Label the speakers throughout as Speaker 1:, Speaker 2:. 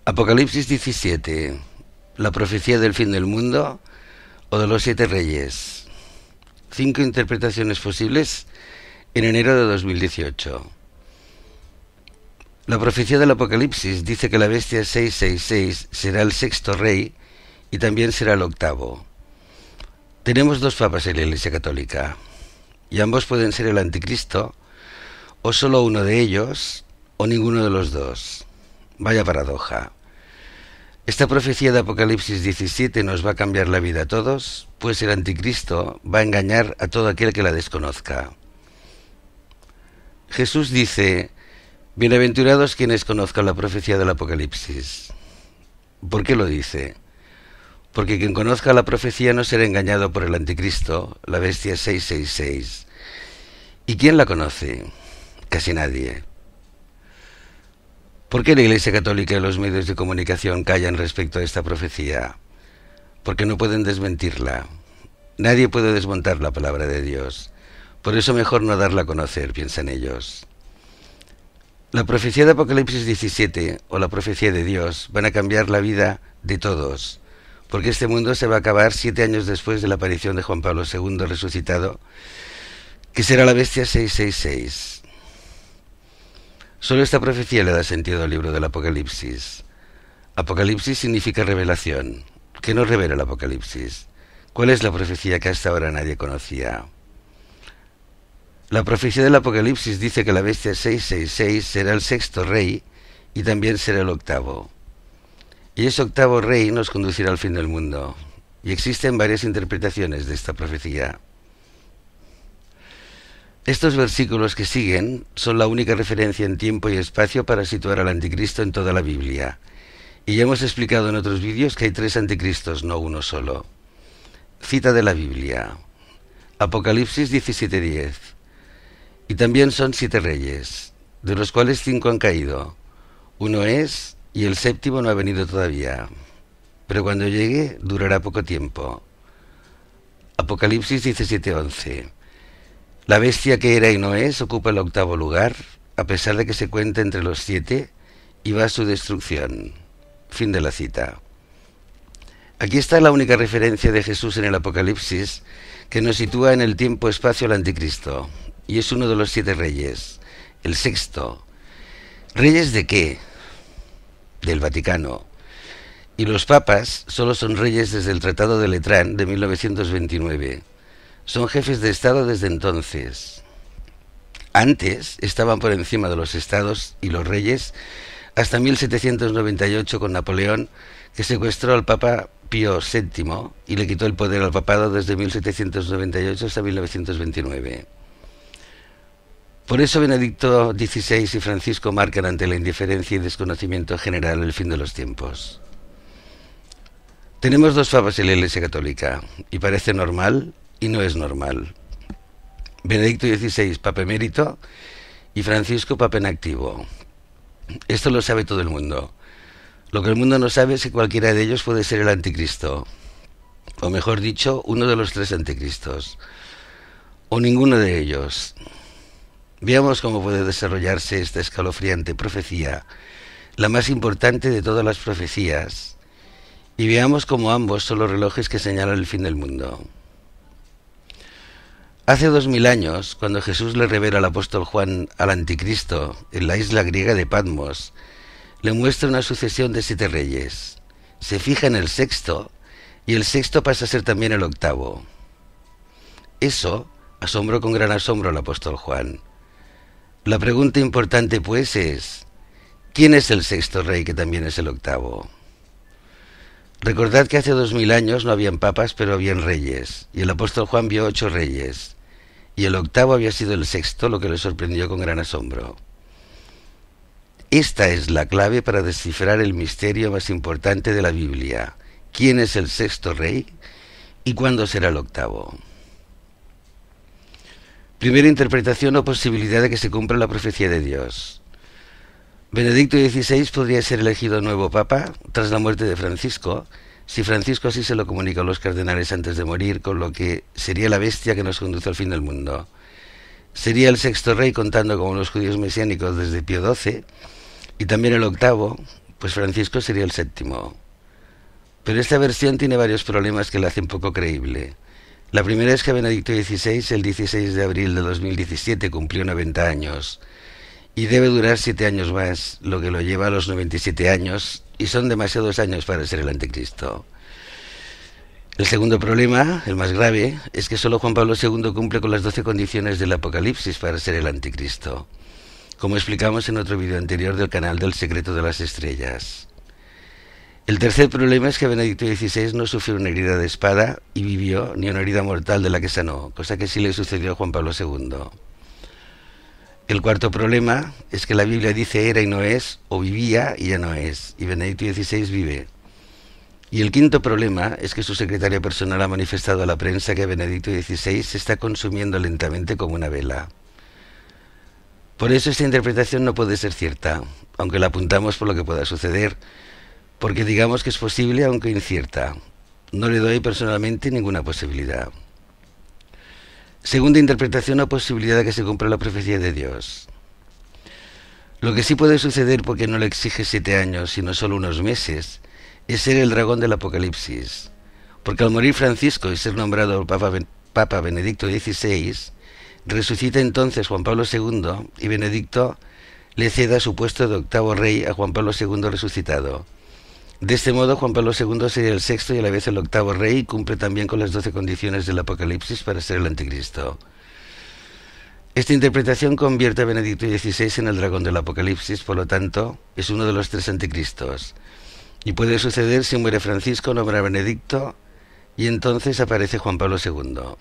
Speaker 1: Apocalipsis 17. La profecía del fin del mundo o de los 7 reyes. 5 interpretaciones posibles en enero de 2018. La profecía del Apocalipsis dice que la bestia 666 será el 6.º rey y también será el 8.º. Tenemos 2 papas en la Iglesia Católica y ambos pueden ser el anticristo o solo uno de ellos o ninguno de los dos. Vaya paradoja. Esta profecía de Apocalipsis 17 nos va a cambiar la vida a todos, pues el anticristo va a engañar a todo aquel que la desconozca. Jesús dice: bienaventurados quienes conozcan la profecía del Apocalipsis. ¿Por qué lo dice? Porque quien conozca la profecía no será engañado por el anticristo, la bestia 666. ¿Y quién la conoce? Casi nadie. ¿Por qué la Iglesia Católica y los medios de comunicación callan respecto a esta profecía? Porque no pueden desmentirla. Nadie puede desmontar la palabra de Dios. Por eso mejor no darla a conocer, piensan ellos. La profecía de Apocalipsis 17 o la profecía de Dios van a cambiar la vida de todos, porque este mundo se va a acabar 7 años después de la aparición de Juan Pablo II resucitado, que será la bestia 666. Solo esta profecía le da sentido al libro del Apocalipsis. Apocalipsis significa revelación. ¿Qué nos revela el Apocalipsis? ¿Cuál es la profecía que hasta ahora nadie conocía? La profecía del Apocalipsis dice que la bestia 666 será el 6.º rey y también será el 8.º. Y ese 8.º rey nos conducirá al fin del mundo. Y existen varias interpretaciones de esta profecía. Estos versículos que siguen son la única referencia en tiempo y espacio para situar al anticristo en toda la Biblia. Y ya hemos explicado en otros vídeos que hay 3 anticristos, no uno solo. Cita de la Biblia. Apocalipsis 17:10. Y también son 7 reyes, de los cuales 5 han caído. Uno es, y el 7.º no ha venido todavía. Pero cuando llegue, durará poco tiempo. Apocalipsis 17:11. La bestia que era y no es ocupa el 8.º lugar, a pesar de que se cuenta entre los 7, y va a su destrucción. Fin de la cita. Aquí está la única referencia de Jesús en el Apocalipsis que nos sitúa en el tiempo-espacio al anticristo, y es uno de los 7 reyes, el 6.º. ¿Reyes de qué? Del Vaticano. Y los papas solo son reyes desde el Tratado de Letrán de 1929. Son jefes de Estado desde entonces. Antes estaban por encima de los estados y los reyes hasta 1798 con Napoleón, que secuestró al Papa Pío VII y le quitó el poder al papado desde 1798 hasta 1929. Por eso Benedicto XVI y Francisco marcan ante la indiferencia y desconocimiento general el fin de los tiempos. Tenemos 2 papas en la Iglesia Católica y parece normal y no es normal. Benedicto XVI, Papa emérito, y Francisco, Papa en activo. Esto lo sabe todo el mundo. Lo que el mundo no sabe es que cualquiera de ellos puede ser el anticristo, o mejor dicho, uno de los 3 anticristos, o ninguno de ellos. Veamos cómo puede desarrollarse esta escalofriante profecía, la más importante de todas las profecías, y veamos cómo ambos son los relojes que señalan el fin del mundo. Hace 2000 años, cuando Jesús le revela al apóstol Juan al anticristo en la isla griega de Patmos, le muestra una sucesión de 7 reyes. Se fija en el 6.º y el 6.º pasa a ser también el 8.º. Eso asombró con gran asombro al apóstol Juan. La pregunta importante pues es: ¿quién es el 6.º rey que también es el 8.º? Recordad que hace 2000 años no habían papas, pero habían reyes, y el apóstol Juan vio 8 reyes, y el 8.º había sido el 6.º, lo que le sorprendió con gran asombro. Esta es la clave para descifrar el misterio más importante de la Biblia: ¿quién es el 6.º rey y cuándo será el 8.º? Primera interpretación o posibilidad de que se cumpla la profecía de Dios. Benedicto XVI podría ser elegido nuevo papa tras la muerte de Francisco, si Francisco así se lo comunica a los cardenales antes de morir, con lo que sería la bestia que nos conduce al fin del mundo. Sería el 6.º rey contando con los judíos mesiánicos desde Pío XII, y también el 8.º, pues Francisco sería el séptimo. Pero esta versión tiene varios problemas que la hacen poco creíble. La primera es que Benedicto XVI, el 16 de abril de 2017, cumplió 90 años y debe durar 7 años más, lo que lo lleva a los 97 años, y son demasiados años para ser el anticristo. El segundo problema, el más grave, es que solo Juan Pablo II cumple con las 12 condiciones del Apocalipsis para ser el anticristo, como explicamos en otro vídeo anterior del canal del Secreto de las Estrellas. El tercer problema es que Benedicto XVI no sufrió una herida de espada y vivió, ni una herida mortal de la que sanó, cosa que sí le sucedió a Juan Pablo II. El cuarto problema es que la Biblia dice era y no es, o vivía y ya no es, y Benedicto XVI vive. Y el quinto problema es que su secretario personal ha manifestado a la prensa que Benedicto XVI se está consumiendo lentamente como una vela. Por eso esta interpretación no puede ser cierta, aunque la apuntamos por lo que pueda suceder, porque digamos que es posible aunque incierta. No le doy personalmente ninguna posibilidad. Segunda interpretación o posibilidad de que se cumpla la profecía de Dios. Lo que sí puede suceder, porque no le exige 7 años, sino solo unos meses, es ser el dragón del Apocalipsis. Porque al morir Francisco y ser nombrado Papa Benedicto XVI, resucita entonces Juan Pablo II y Benedicto le ceda su puesto de octavo rey a Juan Pablo II resucitado. De este modo, Juan Pablo II sería el sexto y a la vez el octavo rey y cumple también con las 12 condiciones del Apocalipsis para ser el anticristo. Esta interpretación convierte a Benedicto XVI en el dragón del Apocalipsis, por lo tanto, es uno de los 3 anticristos. Y puede suceder si muere Francisco, nombra a Benedicto, y entonces aparece Juan Pablo II.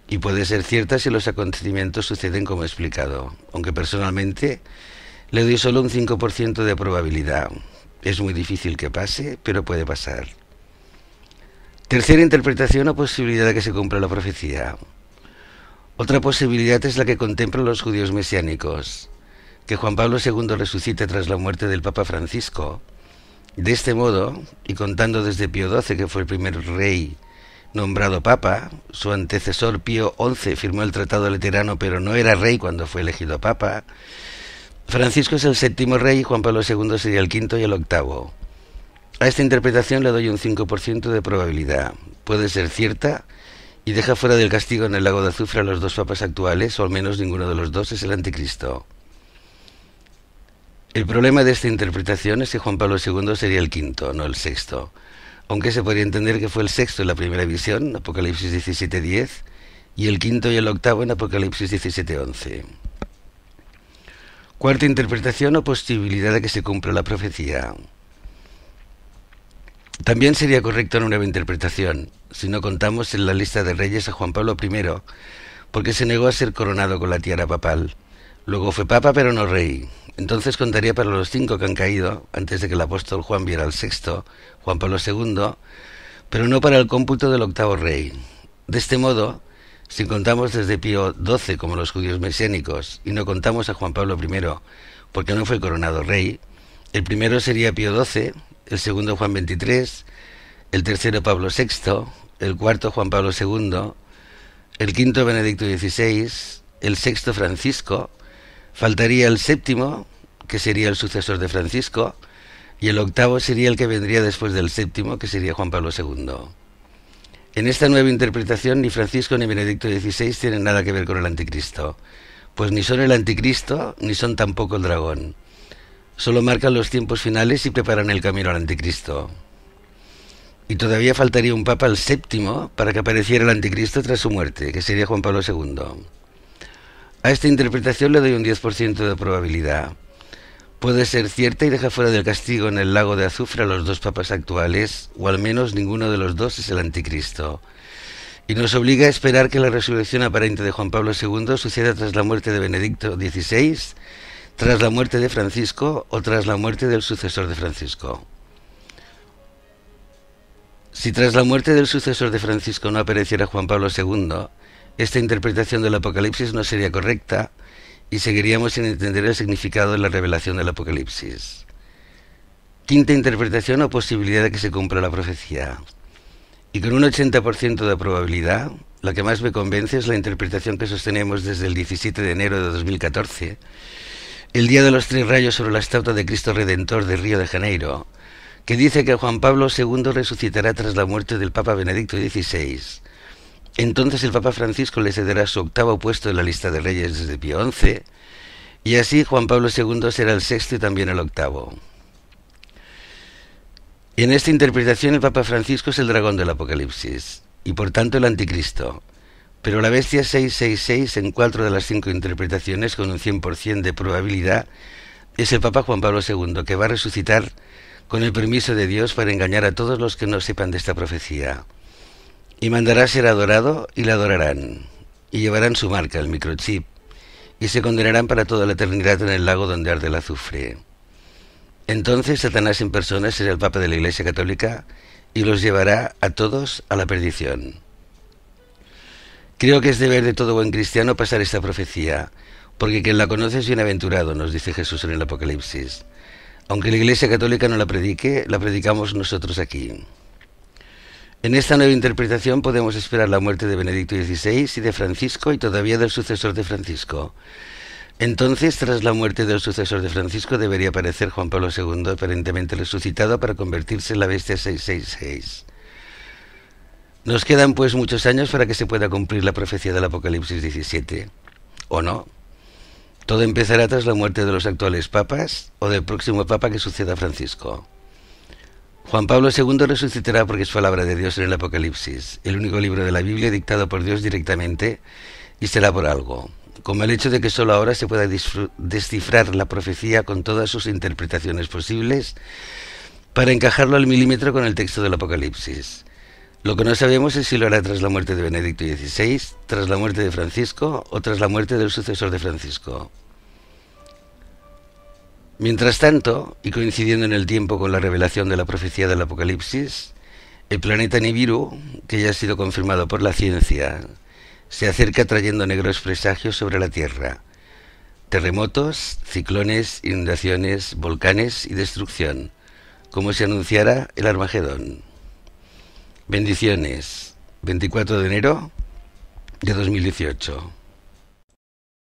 Speaker 1: Y puede ser cierta si los acontecimientos suceden como he explicado, aunque personalmente le doy solo un 5% de probabilidad. Es muy difícil que pase, pero puede pasar. Tercera interpretación o posibilidad de que se cumpla la profecía. Otra posibilidad es la que contemplan los judíos mesiánicos, que Juan Pablo II resucite tras la muerte del Papa Francisco. De este modo, y contando desde Pío XII, que fue el primer rey nombrado Papa, su antecesor Pío XI firmó el Tratado Laterano, pero no era rey cuando fue elegido Papa. Francisco es el séptimo rey y Juan Pablo II sería el quinto y el octavo. A esta interpretación le doy un 5% de probabilidad. Puede ser cierta y deja fuera del castigo en el lago de azufre a los 2 papas actuales, o al menos ninguno de los 2 es el anticristo. El problema de esta interpretación es que Juan Pablo II sería el quinto, no el sexto, aunque se podría entender que fue el sexto en la primera visión, Apocalipsis 17:10, y el quinto y el octavo en Apocalipsis 17:11. Cuarta interpretación o posibilidad de que se cumpla la profecía. También sería correcta una nueva interpretación, si no contamos en la lista de reyes a Juan Pablo I, porque se negó a ser coronado con la tiara papal. Luego fue papa pero no rey. Entonces contaría para los 5 que han caído, antes de que el apóstol Juan viera al sexto, Juan Pablo II, pero no para el cómputo del octavo rey. De este modo, si contamos desde Pío XII como los judíos mesiánicos y no contamos a Juan Pablo I porque no fue coronado rey, el primero sería Pío XII, el segundo Juan XXIII, el tercero Pablo VI, el cuarto Juan Pablo II, el quinto Benedicto XVI, el sexto Francisco, faltaría el séptimo, que sería el sucesor de Francisco, y el octavo sería el que vendría después del séptimo, que sería Juan Pablo II. En esta nueva interpretación ni Francisco ni Benedicto XVI tienen nada que ver con el anticristo, pues ni son el anticristo ni son tampoco el dragón. Solo marcan los tiempos finales y preparan el camino al anticristo. Y todavía faltaría un papa, el séptimo, para que apareciera el anticristo tras su muerte, que sería Juan Pablo II. A esta interpretación le doy un 10% de probabilidad. Puede ser cierta y deja fuera del castigo en el lago de azufre a los 2 papas actuales, o al menos ninguno de los 2 es el anticristo. Y nos obliga a esperar que la resurrección aparente de Juan Pablo II suceda tras la muerte de Benedicto XVI, tras la muerte de Francisco o tras la muerte del sucesor de Francisco. Si tras la muerte del sucesor de Francisco no apareciera Juan Pablo II, esta interpretación del Apocalipsis no sería correcta y seguiríamos sin entender el significado de la revelación del Apocalipsis. Quinta interpretación o posibilidad de que se cumpla la profecía. Y con un 80% de probabilidad, la que más me convence es la interpretación que sostenemos desde el 17 de enero de 2014, el día de los 3 rayos sobre la estatua de Cristo Redentor de Río de Janeiro, que dice que Juan Pablo II resucitará tras la muerte del Papa Benedicto XVI. Entonces el Papa Francisco le cederá su octavo puesto en la lista de reyes desde Pío XI, y así Juan Pablo II será el sexto y también el octavo. En esta interpretación el Papa Francisco es el dragón del Apocalipsis, y por tanto el anticristo, pero la bestia 666 en 4 de las 5 interpretaciones con un 100% de probabilidad es el Papa Juan Pablo II, que va a resucitar con el permiso de Dios para engañar a todos los que no sepan de esta profecía. Y mandará ser adorado y le adorarán, y llevarán su marca, el microchip, y se condenarán para toda la eternidad en el lago donde arde el azufre. Entonces Satanás en persona será el Papa de la Iglesia Católica y los llevará a todos a la perdición. Creo que es deber de todo buen cristiano pasar esta profecía, porque quien la conoce es bienaventurado, nos dice Jesús en el Apocalipsis. Aunque la Iglesia Católica no la predique, la predicamos nosotros aquí. En esta nueva interpretación podemos esperar la muerte de Benedicto XVI y de Francisco y todavía del sucesor de Francisco. Entonces, tras la muerte del sucesor de Francisco, debería aparecer Juan Pablo II, aparentemente resucitado, para convertirse en la bestia 666. Nos quedan pues muchos años para que se pueda cumplir la profecía del Apocalipsis 17, ¿o no? Todo empezará tras la muerte de los actuales papas o del próximo papa que suceda a Francisco. Juan Pablo II resucitará porque es palabra de Dios en el Apocalipsis, el único libro de la Biblia dictado por Dios directamente, y será por algo, como el hecho de que solo ahora se pueda descifrar la profecía con todas sus interpretaciones posibles para encajarlo al milímetro con el texto del Apocalipsis. Lo que no sabemos es si lo hará tras la muerte de Benedicto XVI, tras la muerte de Francisco o tras la muerte del sucesor de Francisco. Mientras tanto, y coincidiendo en el tiempo con la revelación de la profecía del Apocalipsis, el planeta Nibiru, que ya ha sido confirmado por la ciencia, se acerca trayendo negros presagios sobre la Tierra. Terremotos, ciclones, inundaciones, volcanes y destrucción, como se anunciara el Armagedón. Bendiciones. 24 de enero de 2018.